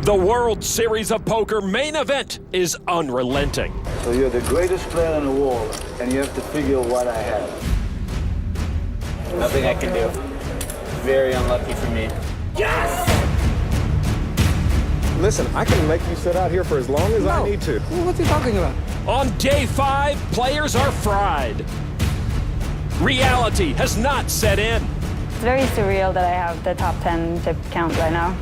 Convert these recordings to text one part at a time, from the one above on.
The World Series of Poker main event is unrelenting. So you're the greatest player in the world, and you have to figure what I have. Nothing I can do. Very unlucky for me. Yes! Listen, I can make you sit out here for as long as I need to. What's he talking about? On day 5, players are fried. Reality has not set in. It's very surreal that I have the top 10 chip count right now.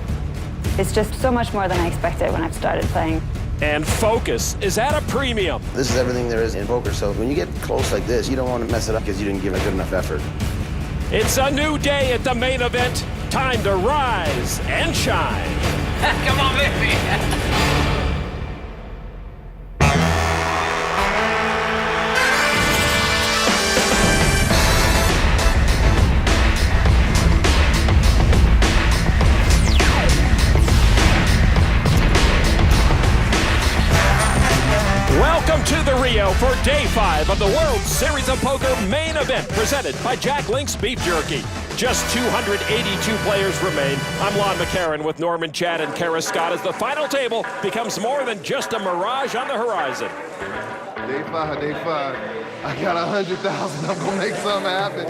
It's just so much more than I expected when I started playing. And focus is at a premium. This is everything there is in poker, so when you get close like this, you don't want to mess it up because you didn't give a good enough effort. It's a new day at the main event. Time to rise and shine. Come on, baby. Welcome to the Rio for day 5 of the World Series of Poker main event presented by Jack Link's Beef Jerky. Just 282 players remain. I'm Lon McCarran with Norman Chad and Kara Scott as the final table becomes more than just a mirage on the horizon. Day 5. I got 100,000. I'm gonna make something happen.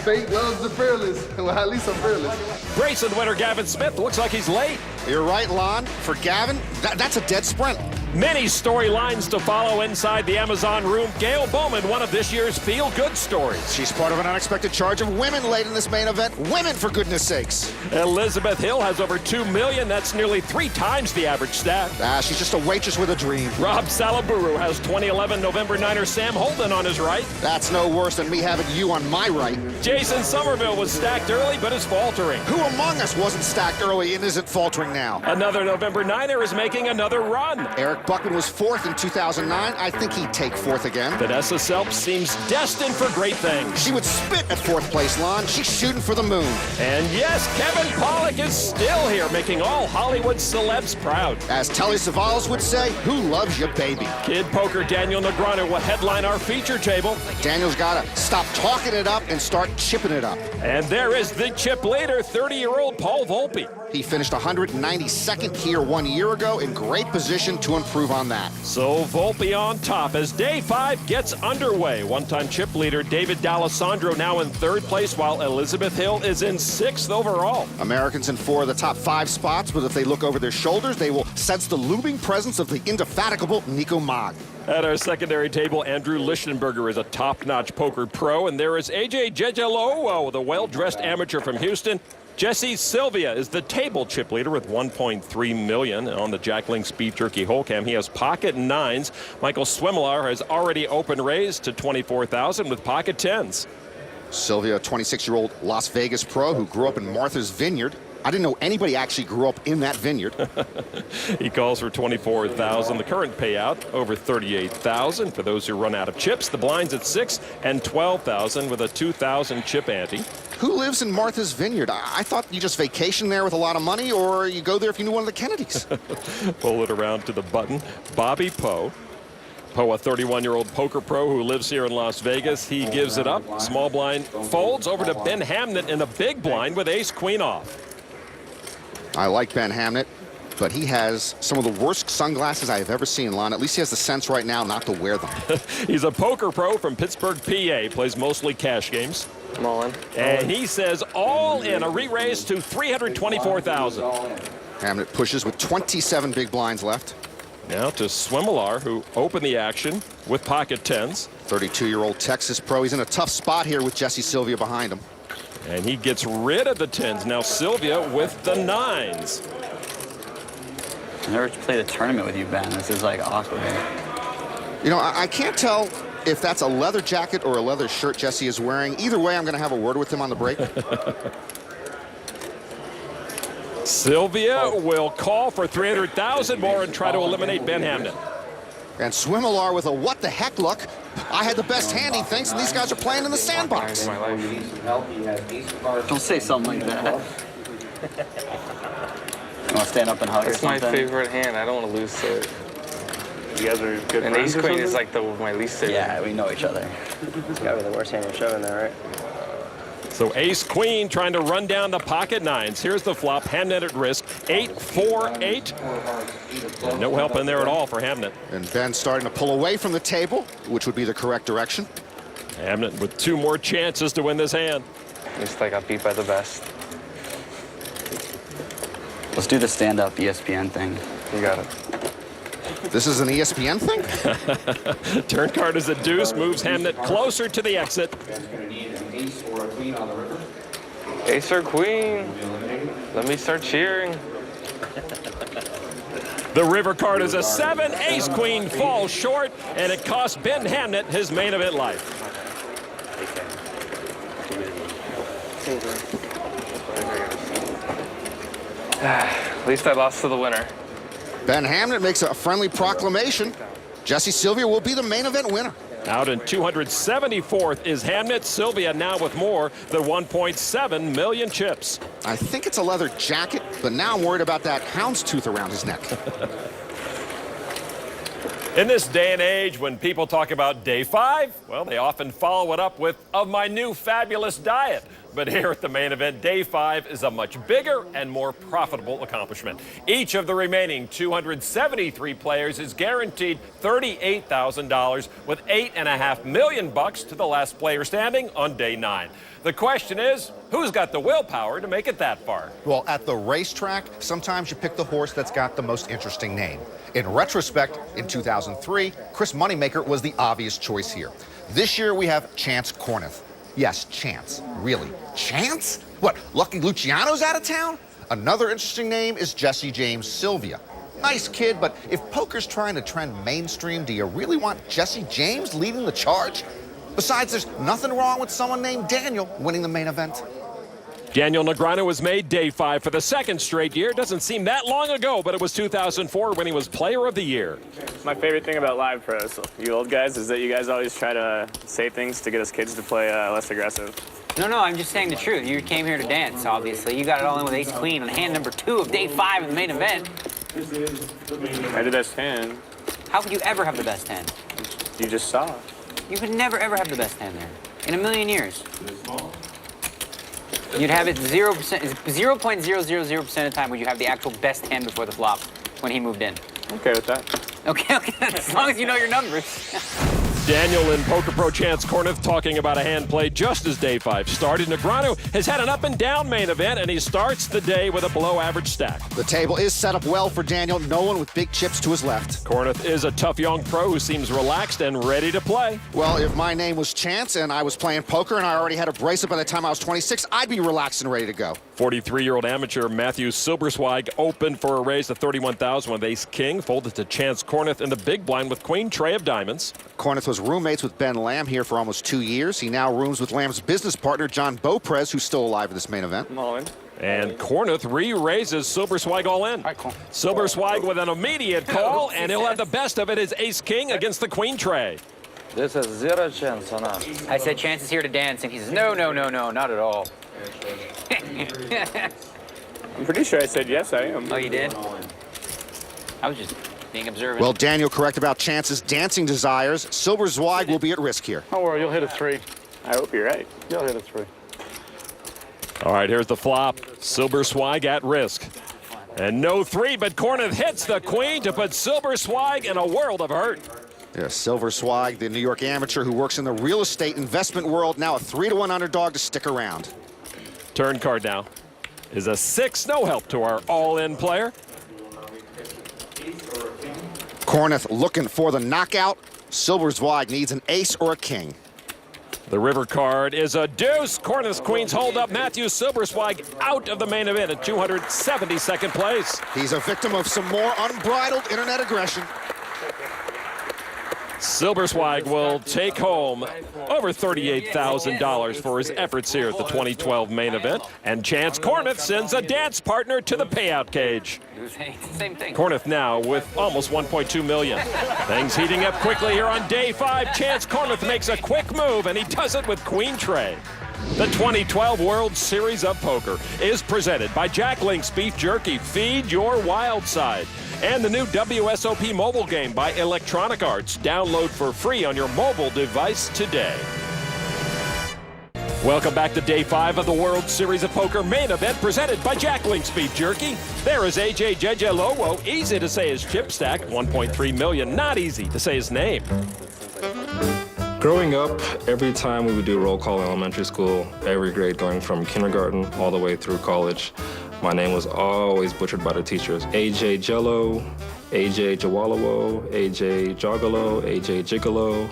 Fate loves the fearless. Well, at least I'm fearless. Grayson winner Gavin Smith looks like he's late. You're right, Lon. For Gavin, that's a dead sprint. Many storylines to follow inside the Amazon room. Gail Bowman, one of this year's feel-good stories. She's part of an unexpected charge of women late in this main event. Women, for goodness sakes. Elizabeth Hill has over 2 million. That's nearly 3 times the average stat. She's just a waitress with a dream. Rob Salaburu has 2011 November 9er Sam Holden on his right. That's no worse than me having you on my right. Jason Somerville was stacked early but is faltering. Who among us wasn't stacked early and isn't faltering now? Another November 9er is making another run. Eric Buckman was 4th in 2009. I think he'd take 4th again. Vanessa Selp seems destined for great things. She would spit at 4th place, Lon. She's shooting for the moon. And yes, Kevin Pollak is still here, making all Hollywood celebs proud. As Telly Savalas would say, who loves your baby? Kid Poker Daniel Negreanu will headline our feature table. Daniel's got to stop talking it up and start chipping it up. And there is the chip leader, 30-year-old Paul Volpe. He finished 192nd here 1 year ago, in great position to improve on that. So Volpe on top as day 5 gets underway. One-time chip leader David D'Alessandro now in 3rd place, while Elizabeth Hill is in 6th overall. Americans in 4 of the top 5 spots, but if they look over their shoulders, they will sense the looming presence of the indefatigable Nico Mag. At our secondary table, Andrew Lichtenberger is a top-notch poker pro, and there is AJ Jejelo, the well-dressed amateur from Houston. Jesse Sylvia is the table chip leader with 1.3 million on the Jack Link's Beef Jerky hole cam. He has pocket 9s. Michael Swimmelar has already open raised to 24,000 with pocket 10s. Sylvia, a 26-year-old Las Vegas pro who grew up in Martha's Vineyard. I didn't know anybody actually grew up in that vineyard. He calls for 24,000. The current payout over 38,000 for those who run out of chips. The blinds at 6 and 12,000 with a 2,000 chip ante. Who lives in Martha's Vineyard? I thought you just vacation there with a lot of money, or you go there if you knew one of the Kennedys. Pull it around to the button. Bobby Poe. Poe, a 31-year-old poker pro who lives here in Las Vegas. He gives it up. Small blind folds over to Ben Hamnet in the big blind with ace-queen off. I like Ben Hamnet, but he has some of the worst sunglasses I have ever seen, Lon. At least he has the sense right now not to wear them. He's a poker pro from Pittsburgh, PA. Plays mostly cash games. I'm all in. And he says all in, a re-raise to 324,000. Hamnet pushes with 27 big blinds left. Now to Swimmelar, who opened the action with pocket 10s. 32-year-old Texas pro. He's in a tough spot here with Jesse Sylvia behind him. And he gets rid of the 10s. Now Sylvia with the 9s. I never played a tournament with you, Ben. This is like awkward. You know, I can't tell if that's a leather jacket or a leather shirt Jesse is wearing. Either way, I'm going to have a word with him on the break. Sylvia will call for 300,000 more and try to eliminate Ben Hamnet. And Swimmelar with a what the heck look. I had the best hand, he thinks, and these guys are playing in the sandbox. Don't say something like that. You want to stand up and hug or It's something? my favorite hand. I don't want to lose to it. You guys are good And friends. ace queen is like my least favorite. Yeah, we know each other. It's gotta be the worst hand you're showing there, right? So ace queen trying to run down the pocket nines. Here's the flop. Hamnet at risk. 8-4-8. And no help in there at all for Hamnet. And Ben starting to pull away from the table, which would be the correct direction. Hamnet with 2 more chances to win this hand. At least I got beat by the best. Let's do the stand-up ESPN thing. You got it. This is an ESPN thing? Turn card is a deuce, moves Hamnet closer to the exit. Ace or queen? Let me start cheering. The river card is a 7. Ace queen falls short, and it costs Ben Hamnet his main event life. At least I lost to the winner. Ben Hamnet makes a friendly proclamation. Jesse Sylvia will be the main event winner. Out in 274th is Hamnet. Sylvia now with more than 1.7 million chips. I think it's a leather jacket, but now I'm worried about that houndstooth around his neck. In this day and age, when people talk about day 5, well, they often follow it up with, of my new fabulous diet. But here at the main event, day 5 is a much bigger and more profitable accomplishment. Each of the remaining 273 players is guaranteed $38,000 with $8.5 million to the last player standing on day 9. The question is, who's got the willpower to make it that far? Well, at the racetrack, sometimes you pick the horse that's got the most interesting name. In retrospect, in 2003, Chris Moneymaker was the obvious choice here. This year, we have Chance Kornuth. Yes, Chance. Really? Chance? What, Lucky Luciano's out of town? Another interesting name is Jesse James Sylvia. Nice kid, but if poker's trying to trend mainstream, do you really want Jesse James leading the charge? Besides, there's nothing wrong with someone named Daniel winning the main event. Daniel Negreanu was made day 5 for the 2nd straight year. Doesn't seem that long ago, but it was 2004 when he was Player of the Year. My favorite thing about live pros, you old guys, is that you guys always try to say things to get us kids to play less aggressive. No, I'm just saying the truth. You came here to dance, obviously. You got it all in with ace queen on hand number 2 of day 5 in the main event. I had the best hand. How could you ever have the best hand? You just saw. You could never, ever have the best hand there. In a million years. You'd have it 0%, 0.000% of the time would you have the actual best hand before the flop when he moved in. Okay with that. Okay, as long as you know your numbers. Daniel and Poker Pro Chance Kornuth talking about a hand played just as day 5 started. Negreanu has had an up and down main event, and he starts the day with a below average stack. The table is set up well for Daniel. No one with big chips to his left. Kornuth is a tough young pro who seems relaxed and ready to play. Well, if my name was Chance and I was playing poker and I already had a bracelet by the time I was 26, I'd be relaxed and ready to go. 43-year-old amateur Matthew Silbersweig opened for a raise to $31,000 with ace-king, folded to Chance Kornuth in the big blind with queen tray of diamonds. Kornuth was roommates with Ben Lamb here for almost 2 years. He now rooms with Lamb's business partner, John Beauprez, who's still alive in this main event. I'm all in. And Kornuth re-raises Silbersweig all in. All right, cool. Silbersweig with an immediate call, and he'll have the best of it as ace-king against the queen tray. This is 0 chance on us. I said Chance is here to dance, and he says, no, not at all. I'm pretty sure I said yes, I am. Oh, you did? I was just being observant. Well, Daniel correct about Chance's dancing desires. Silbersweig will be at risk here. Don't worry, you'll hit a 3. I hope you're right. You'll hit a 3. All right, here's the flop. Silbersweig at risk. And no 3, but Kornuth hits the queen to put Silbersweig in a world of hurt. Yeah, Silbersweig, the New York amateur who works in the real estate investment world, now a 3-to-1 underdog to stick around. Turn card now is a 6, no help to our all-in player. Kornuth looking for the knockout. Silbersweig needs an ace or a king. The river card is a deuce. Kornuth's queens hold up Matthew Silbersweig out of the main event at 272nd place. He's a victim of some more unbridled internet aggression. Silbersweig will take home over $38,000 for his efforts here at the 2012 main event. And Chance Kornuth sends a dance partner to the payout cage. Same thing. Kornuth now with almost $1.2 million. Things heating up quickly here on day 5. Chance Kornuth makes a quick move, and he does it with queen tray. The 2012 World Series of Poker is presented by Jack Link's Beef Jerky. Feed your wild side. And the new WSOP mobile game by Electronic Arts. Download for free on your mobile device today. Welcome back to day 5 of the World Series of Poker main event presented by Jack Link's Beef Jerky. There is AJ Jejelowo. Easy to say his chip stack, 1.3 million. Not easy to say his name. Growing up, every time we would do roll call in elementary school, every grade going from kindergarten all the way through college, my name was always butchered by the teachers. AJ Jello, AJ Jawalawo, AJ Jogalo, AJ Gigolo,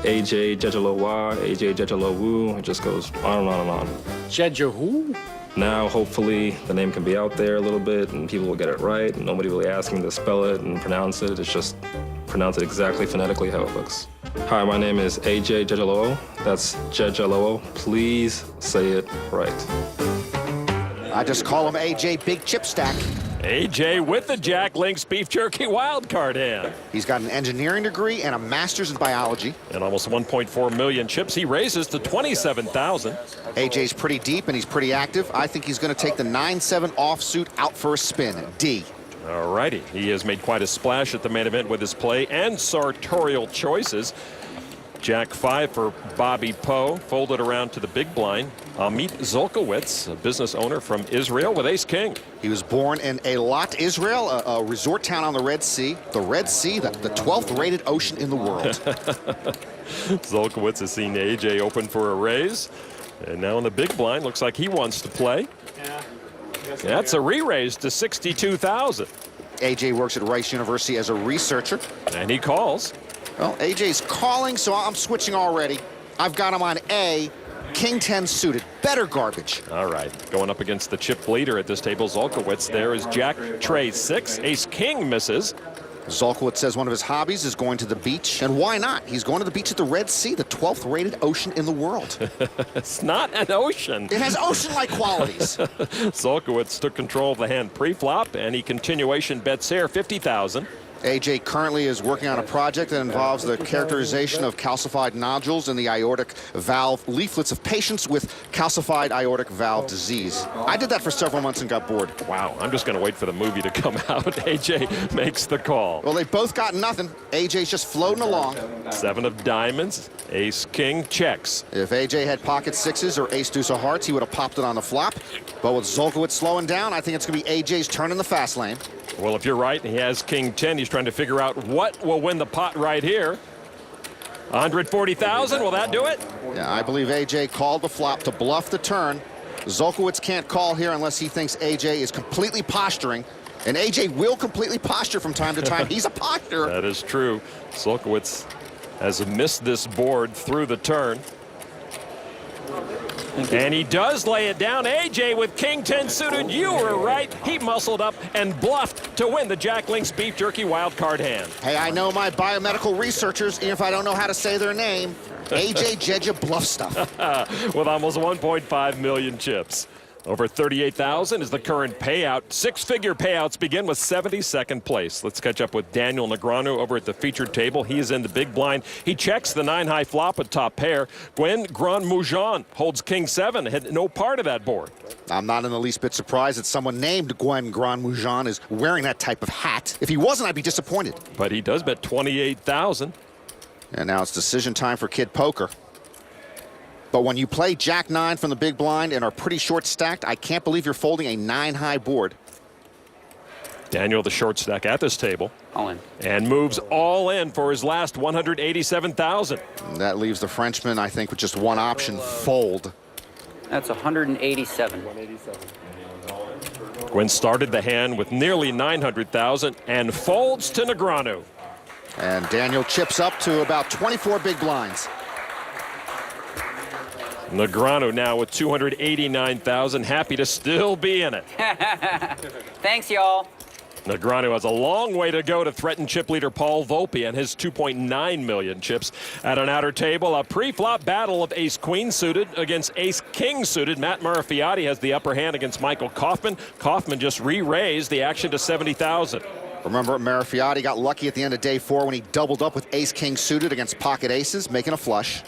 AJ Jejelowa, AJ Jejelowu. It just goes on and on and on. Jejehu? Now, hopefully, the name can be out there a little bit and people will get it right. And nobody really asking to spell it and pronounce it. It's just pronounce it exactly phonetically how it looks. Hi, my name is AJ Jejelowo. That's Jejelowo. Please say it right. I just call him AJ Big Chip Stack. AJ with the Jack Link's Beef Jerky wildcard hand. He's got an engineering degree and a master's in biology. And almost 1.4 million chips. He raises to 27,000. AJ's pretty deep and he's pretty active. I think he's going to take the 9-7 offsuit out for a spin. D. All righty. He has made quite a splash at the main event with his play and sartorial choices. Jack 5 for Bobby Poe, folded around to the big blind. Amit Zolkowitz, a business owner from Israel with ace-king. He was born in Eilat, Israel, a resort town on the Red Sea. The Red Sea, the 12th rated ocean in the world. Zolkowitz has seen AJ open for a raise. And now in the big blind, looks like he wants to play. That's a re-raise to 62,000. AJ works at Rice University as a researcher. And he calls. Well, AJ's calling, so I'm switching already. I've got him on A, King 10 suited. Better garbage. All right. Going up against the chip leader at this table, Zolkowitz. There is Jack Trey 6. Ace King misses. Zolkowitz says one of his hobbies is going to the beach. And why not? He's going to the beach at the Red Sea, the 12th rated ocean in the world. It's not an ocean. It has ocean-like qualities. Zolkowitz took control of the hand pre-flop, and he continuation bets here, 50,000. AJ currently is working on a project that involves the characterization of calcified nodules in the aortic valve leaflets of patients with calcified aortic valve disease. I did that for several months and got bored. Wow, I'm just going to wait for the movie to come out. AJ makes the call. Well, they both got nothing. AJ's just floating along. 7 of diamonds, ace king checks. If AJ had pocket sixes or ace deuce of hearts, he would have popped it on the flop. But with Zolkowitz slowing down, I think it's going to be AJ's turn in the fast lane. Well, if you're right, he has king 10. He's trying to figure out what will win the pot right here. 140,000, will that do it? Yeah, I believe AJ called the flop to bluff the turn. Zolkowitz can't call here unless he thinks AJ is completely posturing. And AJ will completely posture from time to time. He's a posturer. That is true. Zolkowitz has missed this board through the turn. And he does lay it down. AJ with king 10 suited. You were right. He muscled up and bluffed to win the Jack Link's Beef Jerky wildcard hand. Hey, I know my biomedical researchers, even if I don't know how to say their name. AJ Jeja bluff stuff. With almost 1.5 million chips. Over 38,000 is the current payout. 6-figure payouts begin with 72nd place. Let's catch up with Daniel Negreanu over at the featured table. He is in the big blind. He checks the 9-high flop at top pair. Gwen Grandmoujon holds king 7, had no part of that board. I'm not in the least bit surprised that someone named Gwen Grandmoujon is wearing that type of hat. If he wasn't, I'd be disappointed. But he does bet 28,000. And now it's decision time for Kid Poker. But when you play Jack 9 from the big blind and are pretty short stacked, I can't believe you're folding a 9-high board. Daniel, the short stack at this table. All in. And moves all in for his last 187,000. That leaves the Frenchman, I think, with just one option, fold. That's 187. Gwen started the hand with nearly 900,000 and folds to Negreanu. And Daniel chips up to about 24 big blinds. Negreanu now with 289,000, happy to still be in it. Thanks, y'all. Negreanu has a long way to go to threaten chip leader Paul Volpe and his 2.9 million chips. At an outer table, a pre-flop battle of ace-queen suited against ace-king suited. Matt Murphyati has the upper hand against Michael Kaufman. Kaufman just re-raised the action to 70,000. Remember, Murphyati got lucky at the end of day 4 when he doubled up with ace-king suited against pocket aces, making a flush.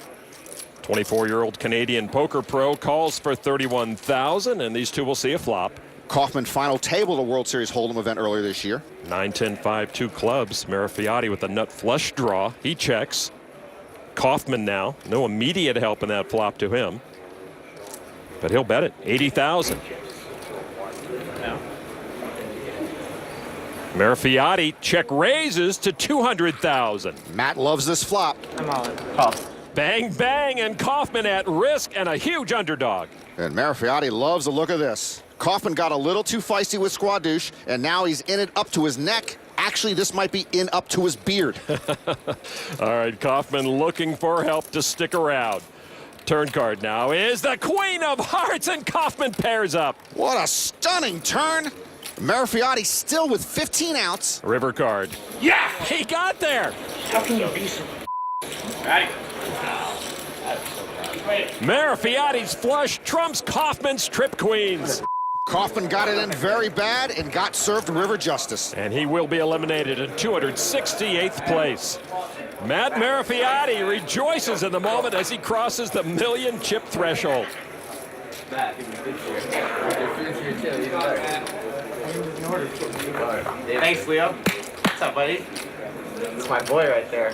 24-year-old Canadian poker pro calls for 31,000, and these two will see a flop. Kaufman final table at the World Series Hold'em event earlier this year. 9-10-5, 2 clubs. Murphyati with a nut flush draw. He checks. Kaufman now. No immediate help in that flop to him. But he'll bet it. 80,000. Marafiati check raises to 200,000. Matt loves this flop. I'm all in. Call. Bang, bang, and Kaufman at risk and a huge underdog. And Marafiati loves the look of this. Kaufman got a little too feisty with Squadouche, and now he's in it up to his neck. Actually, this might be in up to his beard. All right, Kaufman looking for help to stick around. Turn card now is the Queen of Hearts, and Kaufman pairs up. What a stunning turn. Marafiati still with 15 outs. River card. Yeah, he got there. How can you be so... Marafiati's flush trumps Kaufman's trip queens. Kaufman got it in very bad and got served river justice. And he will be eliminated in 268th place. Matt Marafiati rejoices in the moment as he crosses the million chip threshold. Thanks, Leo. What's up, buddy? That's my boy right there.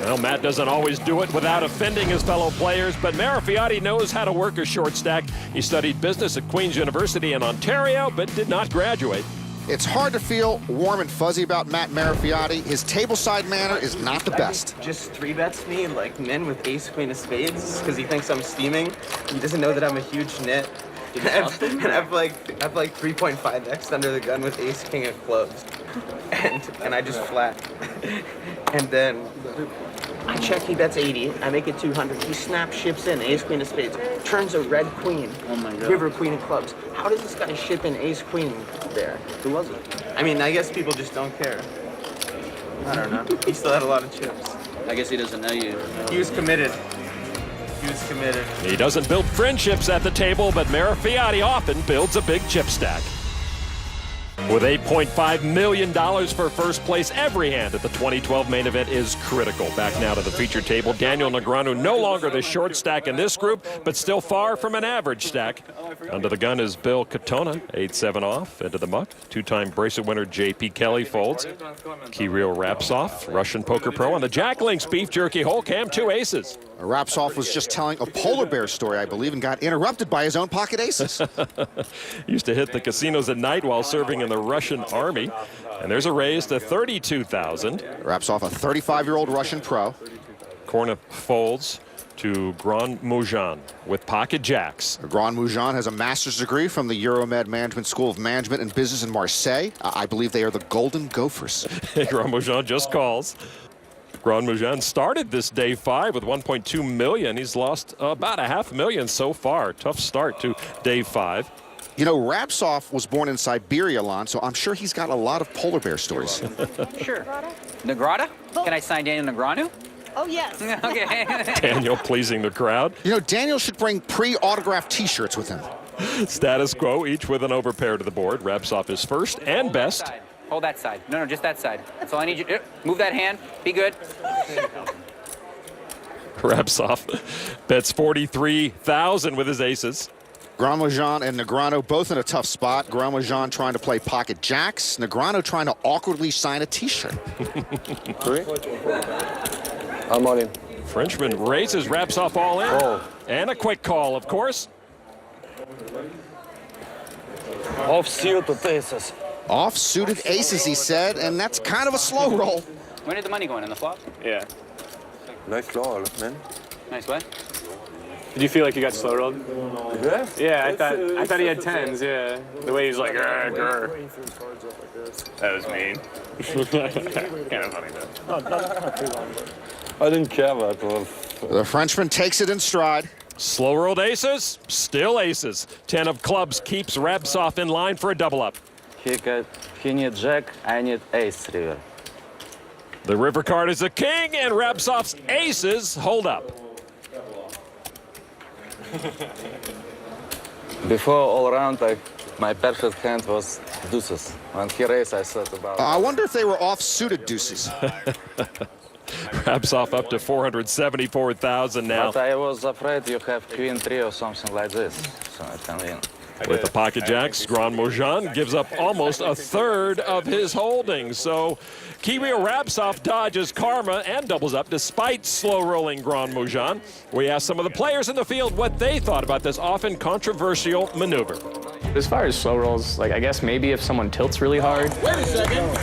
Well, Matt doesn't always do it without offending his fellow players, but Marafiati knows how to work a short stack. He studied business at Queen's University in Ontario, but did not graduate. It's hard to feel warm and fuzzy about Matt Marafiati. His tableside manner is not the best. Just 3-bets me like men with ace queen of spades because he thinks I'm steaming. He doesn't know that I'm a huge nit. And I've like 3.5x under the gun with ace king of clubs. And I just flat. And then I check, he bets 80. I make it 200. He snaps, ships in ace queen of spades. Turns a red queen. Oh my God. River queen of clubs. How does this guy ship in ace queen there? Who was it? I mean, I guess people just don't care. I don't know. He still had a lot of chips. I guess he doesn't know you. He was committed. He was committed. He doesn't build friendships at the table, but Marafiati often builds a big chip stack. With $8.5 million for first place, every hand at the 2012 main event is critical. Back now to the feature table. Daniel Negreanu no longer the short stack in this group, but still far from an average stack. Under the gun is Bill Katona, 8-7 off, into the muck. Two-time bracelet winner J.P. Kelly folds. Kirill Rapsov, Russian poker pro, on the Jack Links beef jerky hole cam, 2 aces. Rapsov was just telling a polar bear story, I believe, and got interrupted by his own pocket aces. Used to hit the casinos at night while serving in the Russian army. And there's a raise to 32,000. Rapsov, a 35-year-old Russian pro. Korna folds to Grand Mojan with pocket jacks. Grand Mojan has a master's degree from the Euromed Management School of Management and Business in Marseille. I believe they are the Golden Gophers. Grand Mojan just calls. Grand Mojan started this day 5 with 1.2 million. He's lost about $500,000 so far. Tough start to day 5. You know, Rapsov was born in Siberia, Lon, so I'm sure he's got a lot of polar bear stories. Sure. Negrata? Can I sign Daniel Negreanu? Oh, yes. Okay. Daniel pleasing the crowd. You know, Daniel should bring pre-autographed T-shirts with him. Status quo, each with an overpair to the board. Rapsov is first and best. Hold that side. No, just that side. That's all I need you to do. Move that hand. Be good. Rapsov bets 43,000 with his aces. Grand Mojan and Negreanu both in a tough spot. Grand Mojan trying to play pocket jacks. Negreanu trying to awkwardly sign a T-shirt. I'm all in. Frenchman raises Rapsov all in. Oh. And a quick call, of course. Off-suited aces. Off-suited aces, he said, and that's kind of a slow roll. When did the money go in the flop? Yeah. Nice call, man. Nice what? Did you feel like you got slow rolled? Yeah? Yeah, I thought he had 10s, yeah. The way he's like, grr. That was mean. Kind of funny though. I didn't care about it. The Frenchman takes it in stride. Slow rolled aces, still aces. 10 of clubs keeps Rapsov in line for a double up. He need jack, I need ace river. The river card is a king, and Rapsov's aces hold up. Before all around, my perfect hand was deuces. When he raised, I thought about I wonder if they were off-suited deuces. Rapsov up to 474,000 now. But I was afraid you have queen 3 or something like this, so I can win. With the pocket jacks, Grand Mojan gives up almost a third of his holdings. So Kirill Rabsov dodges karma and doubles up despite slow-rolling Grand Mojan. We asked some of the players in the field what they thought about this often controversial maneuver. As far as slow rolls, like I guess maybe if someone tilts really hard. Wait a second.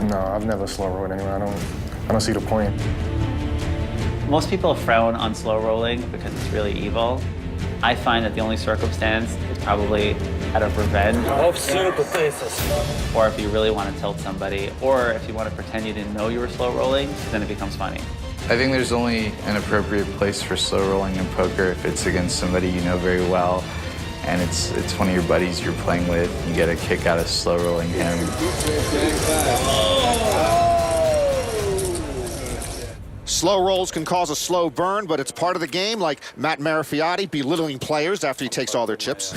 No, I've never slow rolled anyone. I don't see the point. Most people frown on slow rolling because it's really evil. I find that the only circumstance is probably out of revenge. Or if you really want to tilt somebody, or if you want to pretend you didn't know you were slow rolling, then it becomes funny. I think there's only an appropriate place for slow rolling in poker if it's against somebody you know very well, and it's one of your buddies you're playing with. You get a kick out of slow rolling him. Slow rolls can cause a slow burn, but it's part of the game, like Matt Marafiati belittling players after he takes all their chips.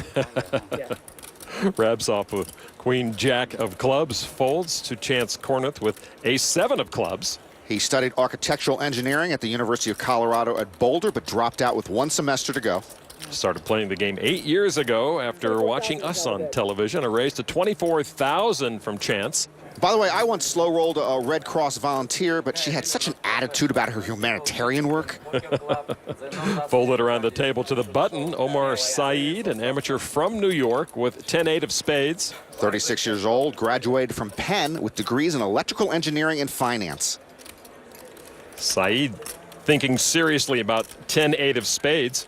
Rabsov with Queen Jack of clubs folds to Chance Kornuth with Ace-7 of clubs. He studied architectural engineering at the University of Colorado at Boulder, but dropped out with 1 semester to go. Started playing the game 8 years ago after watching us on television. A raise to $24,000 from Chance. By the way, I once slow rolled a Red Cross volunteer, but she had such an attitude about her humanitarian work. Folded around the table to the button, Omar Saeed, an amateur from New York with 10-8 of spades. 36 years old, graduated from Penn with degrees in electrical engineering and finance. Saeed thinking seriously about 10-8 of spades.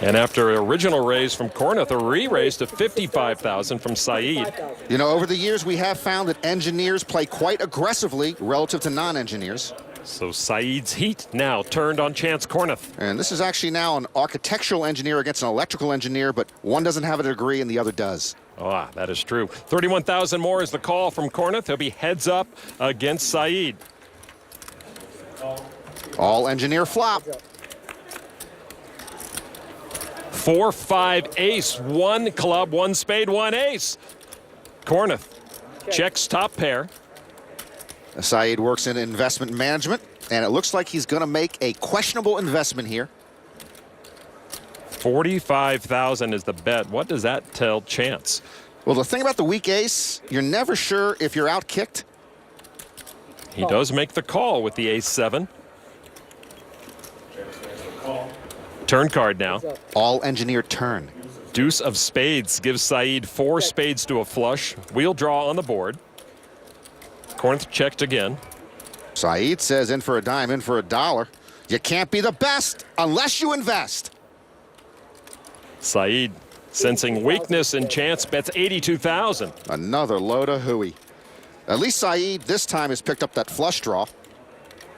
And after an original raise from Kornuth, a re-raise to $55,000 from Saeed. You know, over the years, we have found that engineers play quite aggressively relative to non-engineers. So Saeed's heat now turned on Chance Kornuth. And this is actually now an architectural engineer against an electrical engineer, but one doesn't have a degree and the other does. Ah, that is true. 31,000 more is the call from Kornuth. He'll be heads up against Saeed. All engineer flop. 4-5 ace, 1 club, 1 spade, 1 ace. Kornuth checks top pair. Saeed works in investment management, and it looks like he's going to make a questionable investment here. 45,000 is the bet. What does that tell Chance? Well, the thing about the weak ace, you're never sure if you're out kicked. He does make the call with the Ace-7. Turn card now. All engineer turn. Deuce of spades gives Saeed 4 spades to a flush. Wheel draw on the board. Kornuth checked again. Saeed says in for a dime, in for a dollar. You can't be the best unless you invest. Saeed sensing weakness in Chance bets 82,000. Another load of hooey. At least Saeed this time has picked up that flush draw.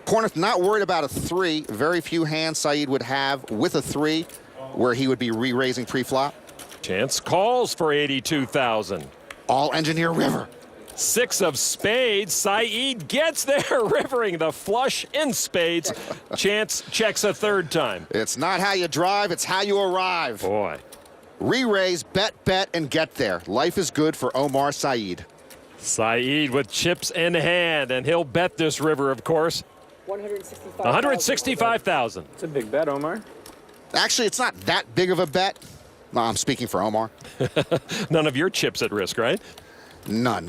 Kornuth not worried about a 3. Very few hands Saeed would have with a 3 where he would be re-raising pre-flop. Chance calls for 82,000. All engineer river. 6 of spades. Saeed gets there, rivering the flush in spades. Chance checks a 3rd time. It's not how you drive, it's how you arrive. Boy. Re-raise, bet, and get there. Life is good for Omar Saeed. Saeed with chips in hand, and he'll bet this river, of course. 165,000. It's a big bet, Omar. Actually, it's not that big of a bet. No, I'm speaking for Omar. None of your chips at risk, right? None.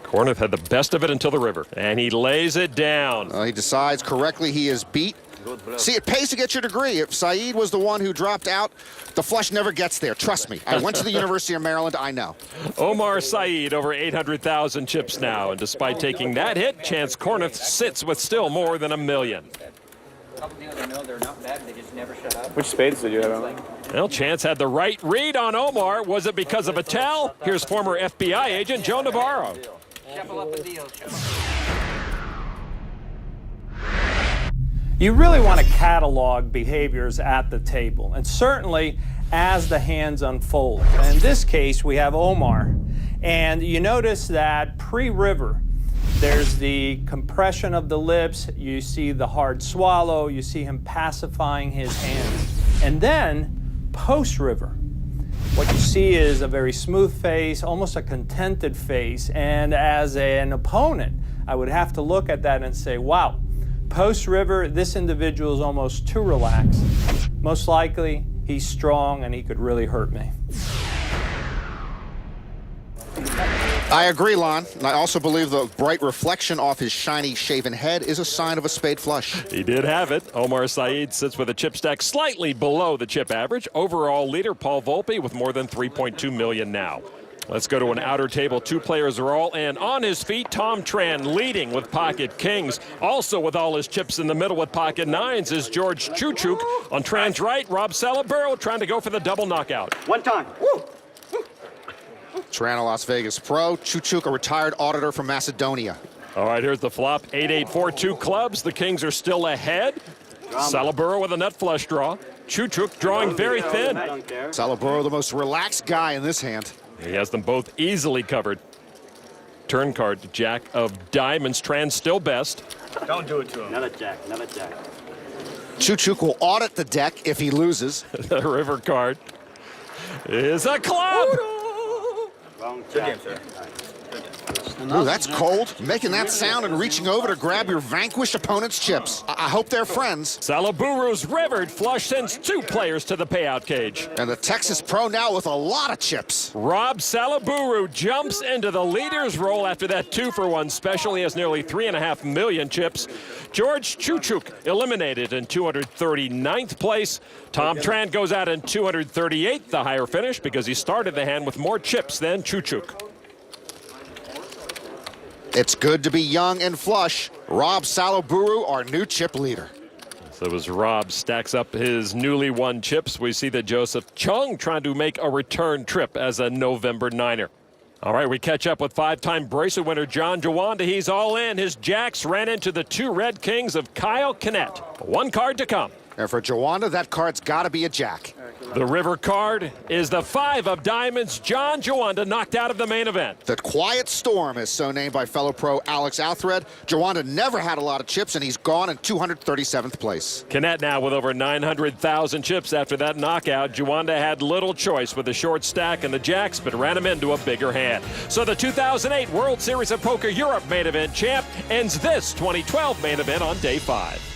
Kornuth had the best of it until the river, and he lays it down. He decides correctly he is beat. See, it pays to get your degree. If Saeed was the one who dropped out, the flush never gets there. Trust me. I went to the University of Maryland. I know. Omar Saeed over 800,000 chips now, and despite taking that hit, Chance Kornuth sits with still more than $1 million. Which spades did you have, Omar? Well, Chance had the right read on Omar. Was it because of a tell? Here's former FBI agent Joe Navarro. Shuffle up the deal. You really want to catalog behaviors at the table, and certainly as the hands unfold. And in this case, we have Omar. And you notice that pre-river, there's the compression of the lips, you see the hard swallow, you see him pacifying his hands. And then, post-river, what you see is a very smooth face, almost a contented face, and as an opponent, I would have to look at that and say, wow, post-river, this individual is almost too relaxed. Most likely, he's strong and he could really hurt me. I agree, Lon. I also believe the bright reflection off his shiny, shaven head is a sign of a spade flush. He did have it. Omar Saeed sits with a chip stack slightly below the chip average. Overall leader, Paul Volpe, with more than $3.2 million now. Let's go to an outer table. Two players are all in. On his feet, Tom Tran leading with pocket kings. Also with all his chips in the middle with pocket nines is George Chuchuk. On Tran's right, Rob Salaburo trying to go for the double knockout. One time. Woo! Tran, a Las Vegas pro. Chuchuk, a retired auditor from Macedonia. All right, here's the flop. 8-8-4-2 clubs. The kings are still ahead. Salaburo with a nut flush draw. Chuchuk drawing very thin. Salaburo, the most relaxed guy in this hand. He has them both easily covered. Turn card to Jack of Diamonds. Tran still best. Don't do it to him. Another jack, another jack. Chuchuk will audit the deck if he loses. The river card is a club. Wrong jack. Good game, sir. Ooh, that's cold. Making that sound and reaching over to grab your vanquished opponent's chips. I hope they're friends. Salaburu's rivered flush sends two players to the payout cage. And the Texas pro now with a lot of chips. Rob Salaburu jumps into the leader's role after that 2-for-1 special. He has nearly 3.5 million chips. George Chuchuk eliminated in 239th place. Tom Tran goes out in 238th, the higher finish, because he started the hand with more chips than Chuchuk. It's good to be young and flush. Rob Salaburu, our new chip leader. So as Rob stacks up his newly won chips, we see that Joseph Chung trying to make a return trip as a November Niner. All right, we catch up with five-time bracelet winner John Jawanda. He's all in. His jacks ran into the two red kings of Kyle Kinnett. One card to come. And for Jawanda, that card's got to be a jack. The river card is the 5 of diamonds. John Jawanda knocked out of the main event. The Quiet Storm is so named by fellow pro Alex Althred. Jawanda never had a lot of chips, and he's gone in 237th place. Kinnett now with over 900,000 chips after that knockout. Jawanda had little choice with the short stack and the jacks, but ran him into a bigger hand. So the 2008 World Series of Poker Europe main event champ ends this 2012 main event on day 5.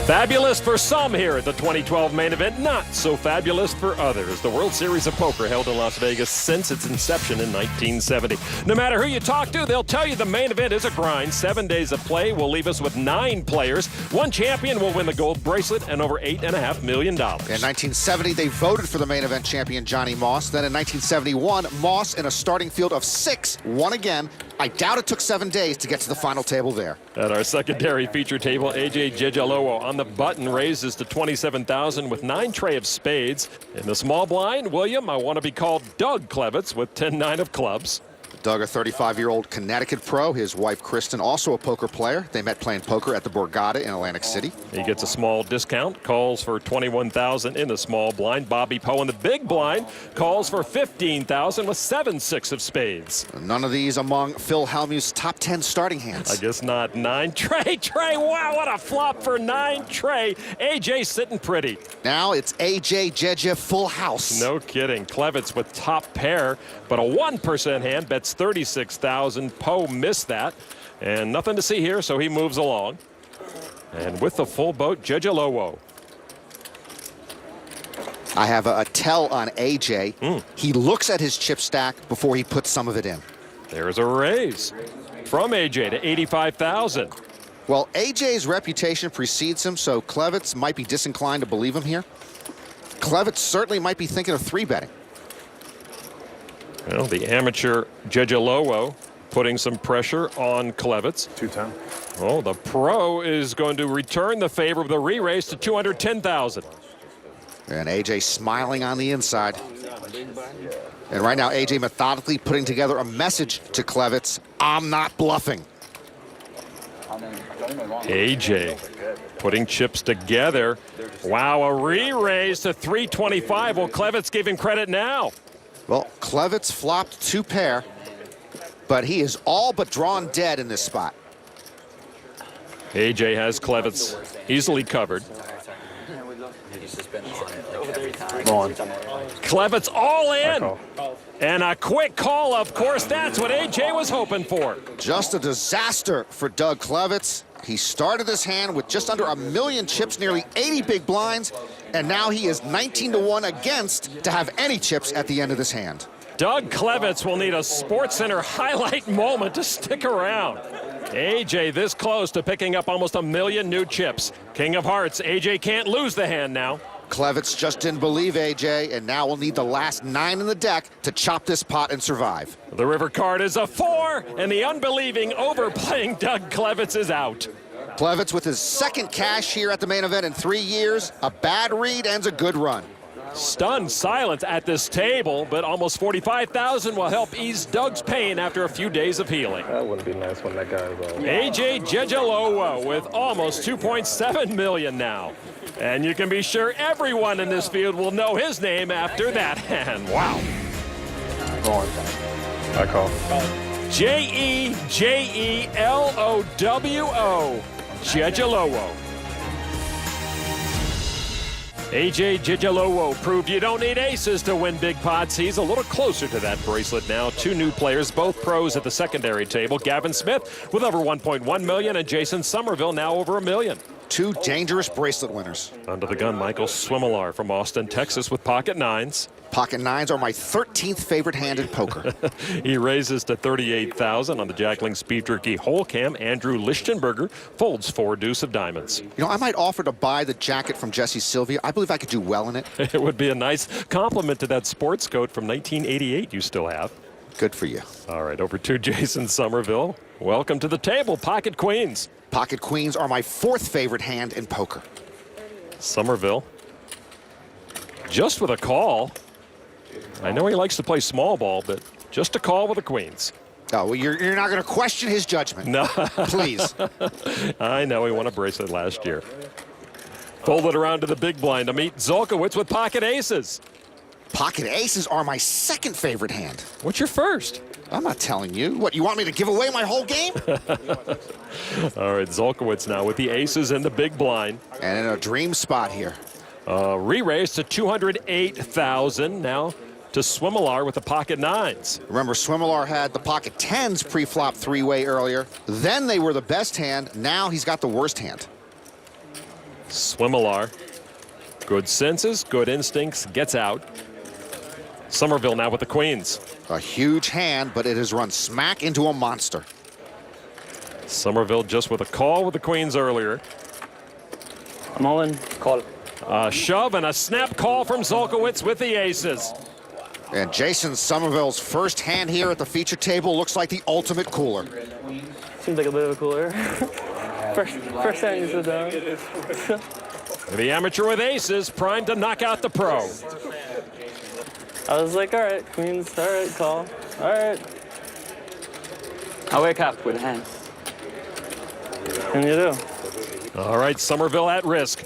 Fabulous for some here at the 2012 main event, not so fabulous for others. The World Series of Poker held in Las Vegas since its inception in 1970. No matter who you talk to, they'll tell you the main event is a grind. 7 days of play will leave us with 9 players. One champion will win the gold bracelet and over $8.5 million. In 1970, they voted for the main event champion Johnny Moss. Then in 1971, Moss, in a starting field of 6, won again. I doubt it took 7 days to get to the final table there. At our secondary feature table, A.J. Jejalowo on the button raises to 27,000 with 9 tray of spades. In the small blind, William, I want to be called Doug Klevitz with 10-9 of clubs. Doug, a 35-year-old Connecticut pro. His wife, Kristen, also a poker player. They met playing poker at the Borgata in Atlantic City. He gets a small discount, calls for 21,000 in the small blind. Bobby Poe in the big blind calls for 15,000 with 7-6 of spades. None of these among Phil Hellmuth's top 10 starting hands. I guess not. 9 tray. Wow, what a flop for 9 tray. AJ sitting pretty. Now it's AJ Jeje full house. No kidding. Klevitz with top pair, but a 1% hand bets 36,000. Poe missed that, and nothing to see here, so he moves along. And with the full boat, Jejalowo. I have a tell on AJ. He looks at his chip stack before he puts some of it in. There's a raise from AJ to 85,000. Well, AJ's reputation precedes him, so Klevitz might be disinclined to believe him here. Klevitz certainly might be thinking of 3-betting. Well, the amateur Jejalowo putting some pressure on Klevitz. 210. Oh, the pro is going to return the favor with a re-raise to 210,000. And AJ smiling on the inside. And right now, AJ methodically putting together a message to Klevitz. I'm not bluffing. AJ putting chips together. Wow, a re-raise to 325. Well, Klevitz gave him credit now. Well, Klevitz flopped 2 pair, but he is all but drawn dead in this spot. AJ has Klevitz easily covered. He's just been on it like every time. Klevitz all in. And a quick call, of course. That's what AJ was hoping for. Just a disaster for Doug Klevitz. He started this hand with just under 1 million chips, nearly 80 big blinds, and now he is 19-1 against to have any chips at the end of this hand. Doug Klevitz will need a SportsCenter highlight moment to stick around. AJ this close to picking up almost 1 million new chips. King of Hearts, AJ can't lose the hand now. Klevitz just didn't believe AJ, and now will need the last 9 in the deck to chop this pot and survive. The river card is a 4, and the unbelieving, overplaying Doug Klevitz is out. Klevitz with his second cash here at the main event in 3 years. A bad read ends a good run. Stunned silence at this table, but almost 45,000 will help ease Doug's pain after a few days of healing. That wouldn't be nice when that guy is out. AJ Jejalowo with almost 2.7 million now. And you can be sure everyone in this field will know his name after that hand. Wow. I call. Jejelowo. Jejalowo. AJ Jejalowo proved you don't need aces to win big pots. He's a little closer to that bracelet now. 2 new players, both pros at the secondary table. Gavin Smith with over 1.1 million and Jason Somerville now over 1 million. 2 dangerous bracelet winners. Under the gun, Michael Swimmelar from Austin, Texas with pocket 9s. Pocket 9s are my 13th favorite hand in poker. He raises to 38,000 on the Jackling Speed Jerky Hole Cam. Andrew Lichtenberger folds 4 deuce of diamonds. You know, I might offer to buy the jacket from Jesse Sylvia. I believe I could do well in it. It would be a nice compliment to that sports coat from 1988 you still have. Good for you. All right, over to Jason Somerville. Welcome to the table, Pocket Queens. Pocket Queens are my 4th favorite hand in poker. Somerville, just with a call. I know he likes to play small ball, but just a call with the queens. Oh, well, you're not going to question his judgment. No. Please. I know he won a bracelet last year. Folded around to the big blind to meet Zolkowicz with pocket aces. Pocket aces are my 2nd favorite hand. What's your first? I'm not telling you. What, you want me to give away my whole game? All right, Zolkowicz now with the aces in the big blind. And in a dream spot here. Re-raised to 208,000 now to Swimmelar with the pocket 9s. Remember, Swimmelar had the pocket 10s pre-flop 3-way earlier. Then they were the best hand. Now he's got the worst hand. Swimmelar, good senses, good instincts, gets out. Somerville now with the queens. A huge hand, but it has run smack into a monster. Somerville just with a call with the queens earlier. I'm all in. Call. A shove and a snap call from Zolkowicz with the aces. And Jason Somerville's first hand here at the feature table looks like the ultimate cooler. Seems like a bit of a cooler. first hand you sit down. The amateur with aces, primed to knock out the pro. I was like, all right, queens, all right, call. All right. I wake up with hands. And you do. All right, Somerville at risk.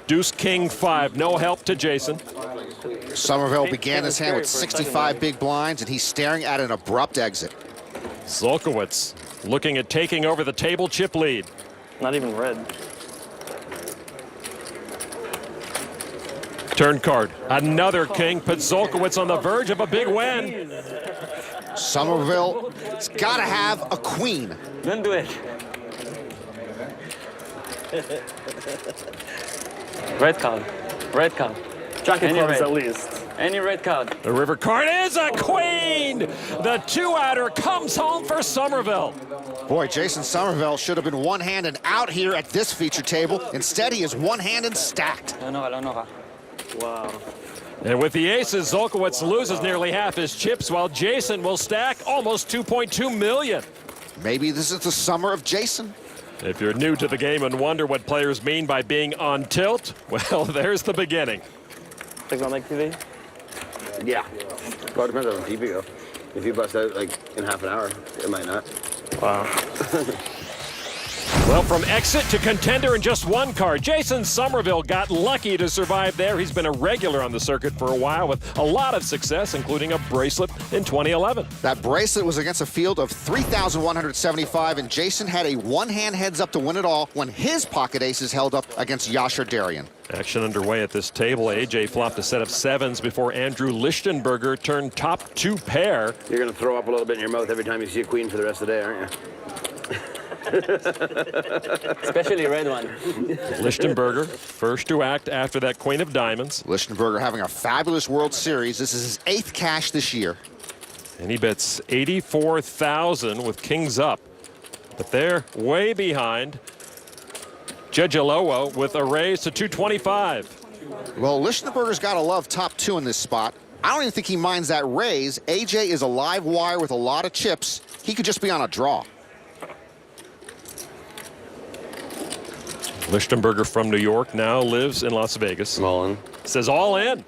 Deuce King 5, no help to Jason. Somerville began this hand with 65 big blinds, and he's staring at an abrupt exit. Zolkowicz looking at taking over the table chip lead. Not even red. Turn card. Another king puts Zolkowicz on the verge of a big win. Somerville's got to have a queen. Don't do it. Red card. Red card. Jacket clubs at least. Any red card. The river card is a queen. The 2-outer comes home for Somerville. Boy, Jason Somerville should have been one-handed out here at this feature table. Instead, he is one-handed stacked. Wow. And with the aces, Zolkowicz loses nearly half his chips, while Jason will stack almost 2.2 million. Maybe this is the summer of Jason. If you're new to the game and wonder what players mean by being on tilt, well, there's the beginning. Think on like TV? Yeah. Well, it depends on TV, though. If you bust out, like, in half an hour, it might not. Wow. Well, from exit to contender in just one card, Jason Somerville got lucky to survive there. He's been a regular on the circuit for a while with a lot of success, including a bracelet in 2011. That bracelet was against a field of 3,175, and Jason had a one-hand heads-up to win it all when his pocket aces held up against Yasher Darian. Action underway at this table. AJ flopped a set of sevens before Andrew Lichtenberger turned top 2 pair. You're going to throw up a little bit in your mouth every time you see a queen for the rest of the day, aren't you? Especially a red one. Lichtenberger, first to act after that queen of diamonds. Lichtenberger having a fabulous World Series. This is his 8th cash this year. And he bets 84,000 with kings up. But they're way behind. Jejalowo with a raise to 225. Well, Lichtenberger's got to love top 2 in this spot. I don't even think he minds that raise. AJ is a live wire with a lot of chips. He could just be on a draw. Lichtenberger from New York now lives in Las Vegas. All in. Says all in.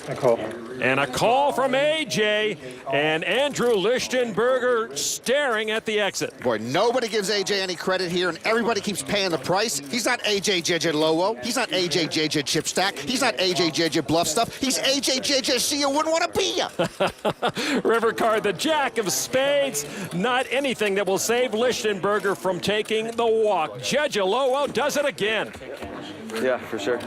A call. And a call from AJ, and Andrew Lichtenberger staring at the exit. Boy, nobody gives AJ any credit here, and everybody keeps paying the price. He's not AJ Jejalowo. He's not AJ JJ Chipstack. He's not AJ JJ Bluff Stuff. He's AJ JJ See You Wouldn't Want to Be Ya. River card, the jack of spades. Not anything that will save Lichtenberger from taking the walk. Jejalowo does it again. Yeah, for sure.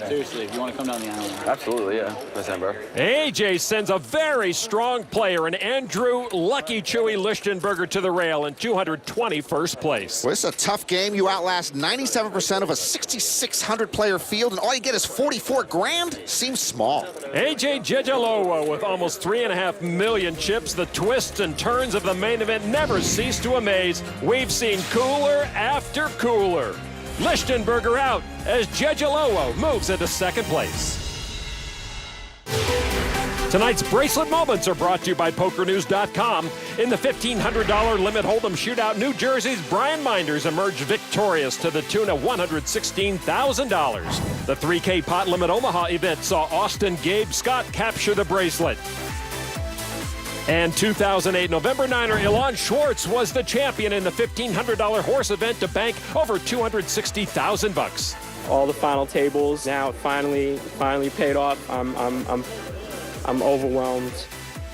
Seriously, if you want to come down the island. Absolutely, yeah. December. AJ sends a very strong player, and Andrew Lucky Chewy Lichtenberger to the rail in 221st place. Well, this is a tough game. You outlast 97% of a 6,600 player field, and all you get is 44 grand? Seems small. AJ Jejalowo with almost 3.5 million chips. The twists and turns of the main event never cease to amaze. We've seen cooler after cooler. Lichtenberger out as Jejalowo moves into 2nd place. Tonight's Bracelet Moments are brought to you by PokerNews.com. In the $1,500 limit hold'em shootout, New Jersey's Brian Minders emerged victorious to the tune of $116,000. The 3K pot limit Omaha event saw Austin Gabe Scott capture the bracelet. And 2008 November 9er Ilan Schwartz was the champion in the $1,500 horse event to bank over $260,000. All the final tables now finally paid off. I'm overwhelmed.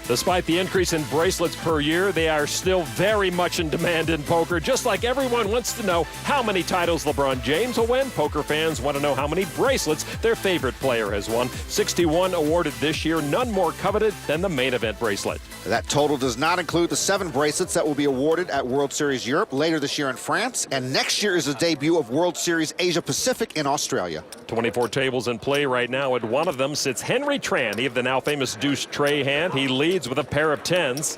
Despite the increase in bracelets per year, they are still very much in demand in poker. Just like everyone wants to know how many titles LeBron James will win, poker fans want to know how many bracelets their favorite player has won. 61 awarded this year, none more coveted than the main event bracelet. That total does not include the 7 bracelets that will be awarded at World Series Europe later this year in France, and next year is the debut of World Series Asia Pacific in Australia. 24 tables in play right now. At one of them sits Henry Tran. He of the now famous deuce tray hand. He leads with a pair of 10s.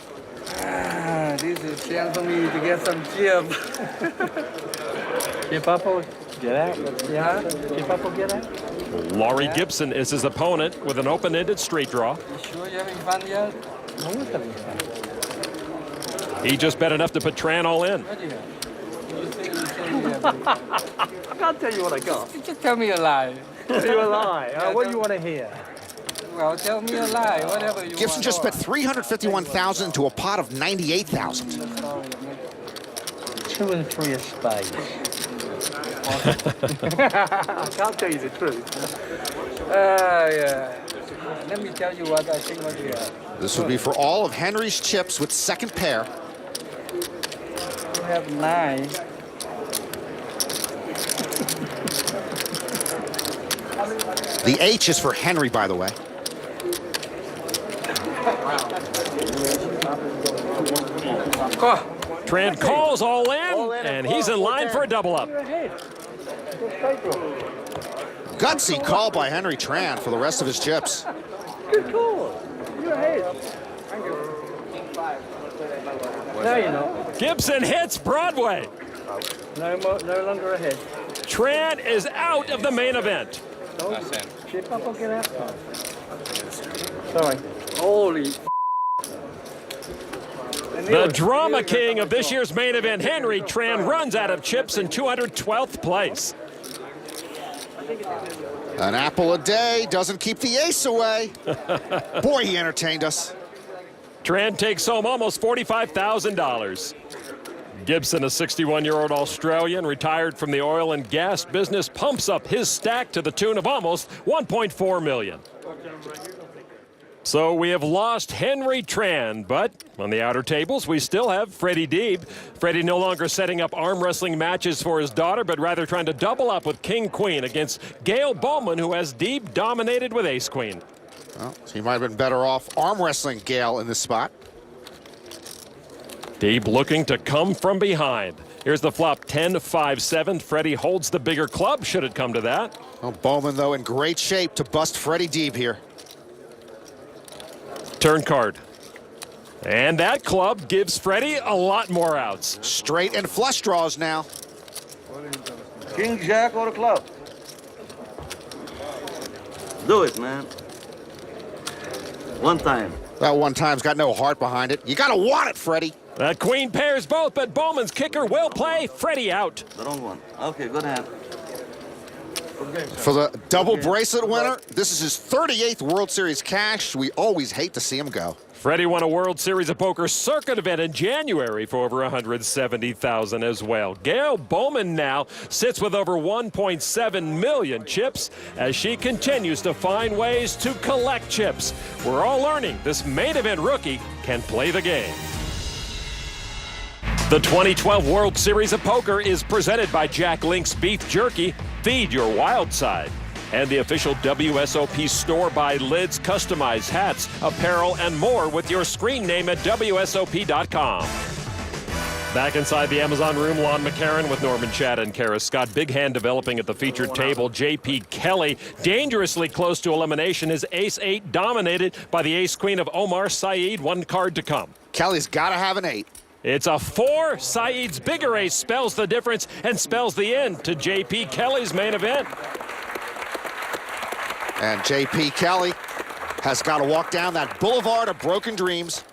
This is a chance for me to get some chip. Chip up or get out? Yeah, chip up or get out? Laurie Gibson is his opponent with an open-ended straight draw. You sure you're having fun yet? I'm not having fun. He just bet enough to put Tran all in. What do you have? I can't tell you what I got. You just tell me a lie. Tell you a lie. What do you want to hear? Well, tell me a lie, whatever you Gibson want. just bet $351,000 into a pot of $98,000. 2 and 3 of spades. I can't tell you the truth. Yeah. Let me tell you what I think what we have. This would be for all of Henry's chips with 2nd pair. We have 9. The H is for Henry, by the way. Tran calls all in, and he's in line for a double up. Gutsy call by Henry Tran for the rest of his chips. Good call. You're ahead. Now you know. Gibson hits Broadway. No longer ahead. Tran is out of the main event. Chip up or get out. Sorry. Holy. The drama king of this year's main event, Henry Tran, runs out of chips in 212th place. An apple a day doesn't keep the ace away. Boy, he entertained us. Tran takes home almost $45,000. Gibson, a 61-year-old Australian, retired from the oil and gas business, pumps up his stack to the tune of almost $1.4 million. So we have lost Henry Tran, but on the outer tables, we still have Freddie Deeb. Freddie no longer setting up arm wrestling matches for his daughter, but rather trying to double up with King Queen against Gail Bowman, who has Deeb dominated with Ace Queen. Well, so he might have been better off arm wrestling Gail in this spot. Deeb looking to come from behind. Here's the flop 10-5-7. Freddie holds the bigger club, should it come to that. Well, Bowman, though, in great shape to bust Freddie Deeb here. Turn card. And that club gives Freddie a lot more outs. Straight and flush draws now. King Jack or the club? Do it, man. One time. That one time's got no heart behind it. You gotta want it, Freddie. That queen pairs both, but Bowman's kicker will play. Freddie out. The wrong one. Okay, good hand. For the double bracelet winner, this is his 38th World Series cash. We always hate to see him go. Freddie won a World Series of Poker circuit event in January for over $170,000 as well. Gail Bowman now sits with over 1.7 million chips as she continues to find ways to collect chips. We're all learning this main event rookie can play the game. The 2012 World Series of Poker is presented by Jack Link's Beef Jerky. Feed your wild side. And the official WSOP store by Lids. Customize hats, apparel, and more with your screen name at WSOP.com. Back inside the Amazon room, Lon McCarron with Norman Chad and Kara Scott. Big hand developing at the featured table. J.P. Kelly dangerously close to elimination. His ace-8 dominated by the ace-queen of Omar Saeed. One card to come. Kelly's got to have an 8. It's a 4. Saeed's bigger ace spells the difference and spells the end to J.P. Kelly's main event. And J.P. Kelly has got to walk down that boulevard of broken dreams.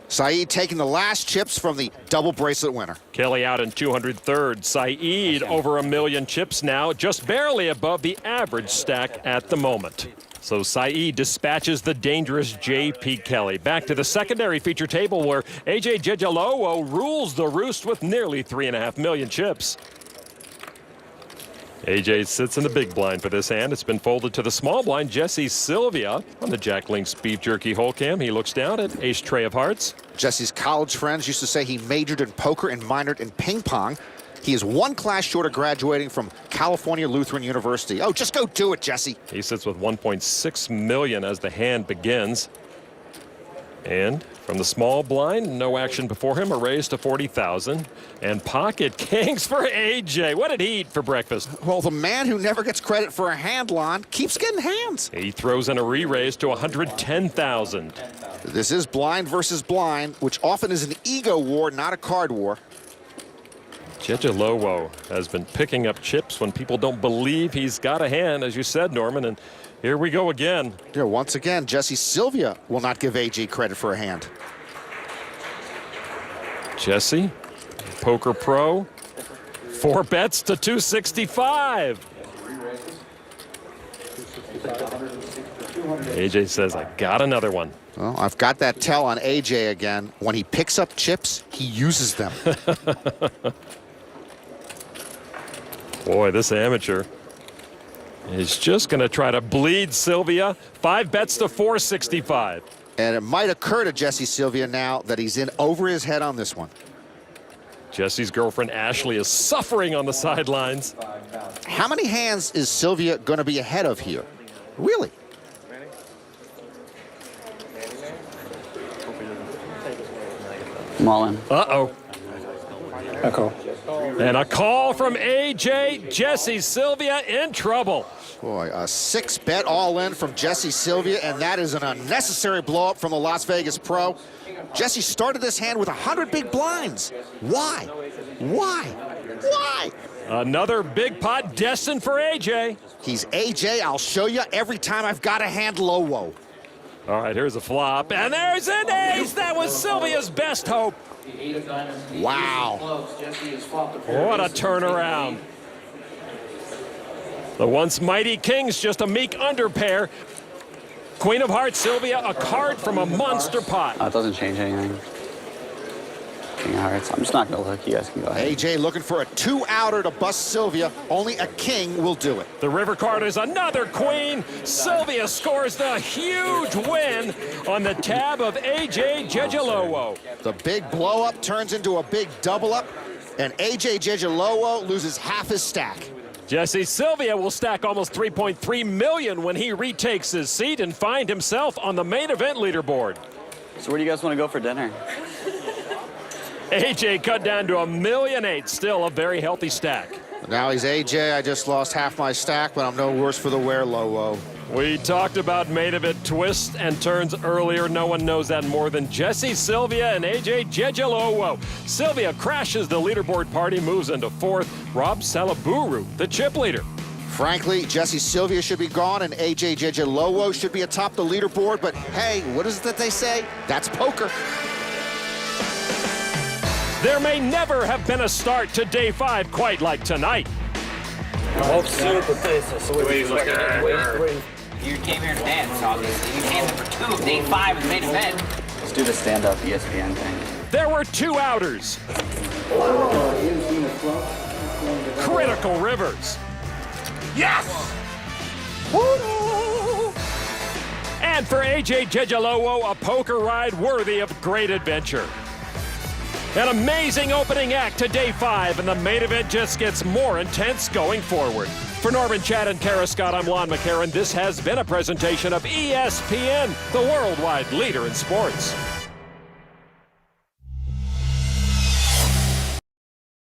Saeed taking the last chips from the double bracelet winner. Kelly out in 203rd. Saeed over 1 million chips now, just barely above the average stack at the moment. So Saeed dispatches the dangerous J.P. Kelly. Back to the secondary feature table where A.J. Jejalowo rules the roost with nearly 3.5 million chips. A.J. sits in the big blind for this hand. It's been folded to the small blind. Jesse Sylvia on the Jack Link's Beef Jerky hole cam. He looks down at ace tray of hearts. Jesse's college friends used to say he majored in poker and minored in ping pong. He is one class short of graduating from California Lutheran University. Oh, just go do it, Jesse. He sits with 1.6 million as the hand begins. And from the small blind, no action before him, a raise to 40,000. And pocket kings for AJ. What did he eat for breakfast? Well, the man who never gets credit for a hand, Lon, keeps getting hands. He throws in a re-raise to 110,000. This is blind versus blind, which often is an ego war, not a card war. Jejalowo has been picking up chips when people don't believe he's got a hand, as you said, Norman, and here we go again. Yeah, once again, Jesse Sylvia will not give AJ credit for a hand. Jesse, poker pro, 4 bets to 265. AJ says, I got another one. Well, I've got that tell on AJ again. When he picks up chips, he uses them. Boy, this amateur is just going to try to bleed Sylvia. 5 bets to 465. And it might occur to Jesse Sylvia now that he's in over his head on this one. Jesse's girlfriend Ashley is suffering on the sidelines. How many hands is Sylvia going to be ahead of here? Really? Mullen. Uh-oh. Echo. And a call from AJ. Jesse Sylvia in trouble. Boy, a 6-bet all-in from Jesse Sylvia, and that is an unnecessary blow-up from the Las Vegas pro. Jesse started this hand with 100 big blinds. Why? Why? Why? Another big pot destined for AJ. He's AJ, I'll show you every time I've got a hand low-woe. All right, here's a flop, and there's an ace. That was Sylvia's best hope. Wow. What a turnaround. The once mighty kings, just a meek underpair. Queen of Hearts, Sylvia, a card from a monster pot. It doesn't change anything. finishing hour, so I'm just not going to look. You guys can go ahead. AJ looking for a 2-outer to bust Sylvia. Only a king will do it. The river card is another queen. Sylvia scores the huge win on the tab of AJ Jejalowo. The big blow-up turns into a big double-up, and AJ Jejalowo loses half his stack. Jesse Sylvia will stack almost $3.3 million when he retakes his seat and find himself on the main event leaderboard. So where do you guys want to go for dinner? AJ cut down to $1.8 million, still a very healthy stack. Now he's AJ. I just lost half my stack, but I'm no worse for the wear, Lowo. We talked about main event twists and turns earlier. No one knows that more than Jesse Sylvia and AJ Jejalowo. Sylvia crashes the leaderboard party, moves into fourth. Rob Salaburu, the chip leader. Frankly, Jesse Sylvia should be gone, and AJ Jejalowo should be atop the leaderboard. But hey, what is it that they say? That's poker. There may never have been a start to day 5 quite like tonight. You came here to dance, obviously. You came here for 2 of day 5 of the main event. Let's do the stand-up ESPN thing. There were 2 outers. Critical rivers. Yes! Woo! And for AJ Jejalowo, a poker ride worthy of great adventure. An amazing opening act to day 5, and the main event just gets more intense going forward. For Norman Chad and Kara Scott, I'm Lon McCarran. This has been a presentation of ESPN, the worldwide leader in sports.